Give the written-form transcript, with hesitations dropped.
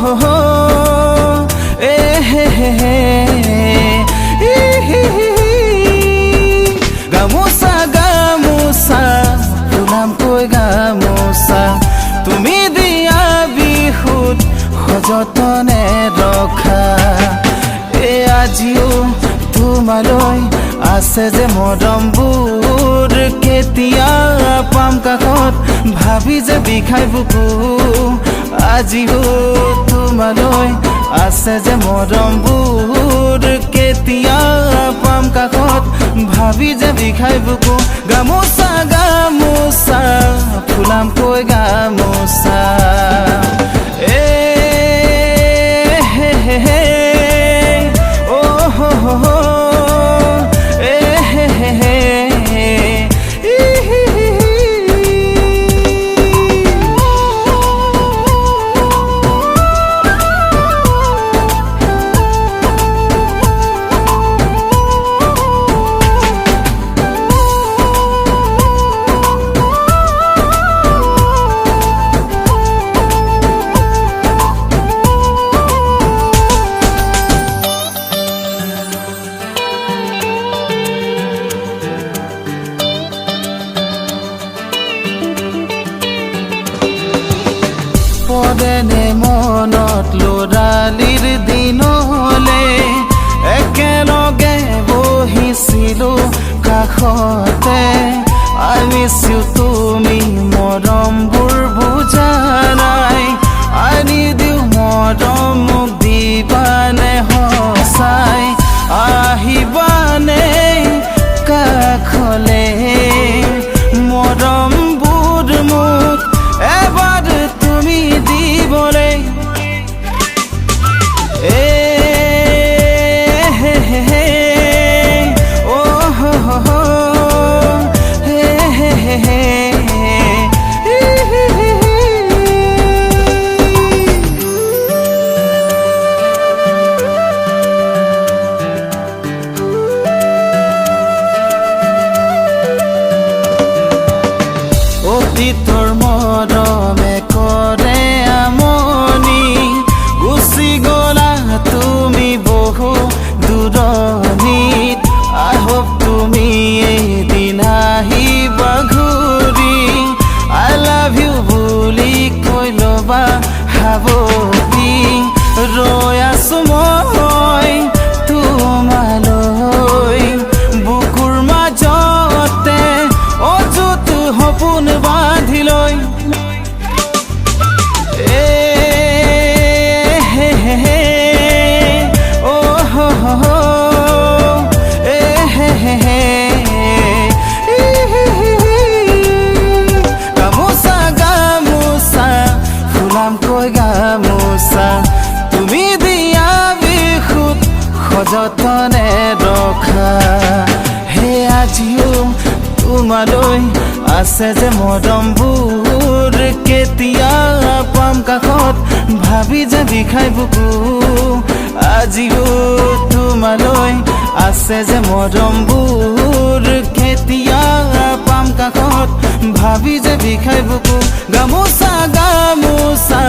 ho ho, he he he, gamusa gamusa, fulam koi gamusa, tumi diya bihut সযতনে ৰখা এ আজিও তোমালৈ আছে যে মৰমবোৰ কেতিয়া পাম কাষত ভাবি যে বিষাই বুকু আজিও তোমালৈ আছে যে মৰমবোৰ কেতিয়া পাম কাষত ভাবি যে বিষাই বুকু গামোচা গামোচা ফুলাম কৈ গামোচা পদেনে মনত লৰালিৰ দিনলে একেলগে বহিছিলো কাষতে I miss you তুমি মৰমবোৰ বুজা নাই I need you মৰম মোক দিবানে সঁচাই আহিবানে কাষলে মৰমবোৰ মোক এবাৰ তুমি দিবলে হে হে হে ও হো হো হে হে হে অতীতৰ মৰমে কৰে আমনি গুচি গলা তুমি বহু দূৰণিত I hope তুমি এদিন আহিবা ঘূৰি I love you বুলি কৈ ল'বা সাৱটি ৰৈ আছো মই তোমালৈ বুকুৰ মাজতে অযুত সপোন বান্ধি লৈ গামোচা গামোচা ফুলাম কৈ গামোচা তুমি দিয়া বিহুত সযতনে ৰখা হে আজিও তোমালৈ আছে যে মৰমবোৰ কেতিয়া পাম কাষত ভাবি যে বিষাই বুকু আজিও তোমালৈ আছে যে মৰমবোৰ কেতিয়া পাম কাষত ভাবি যে বিষাই বুকু গামোচা গামোচা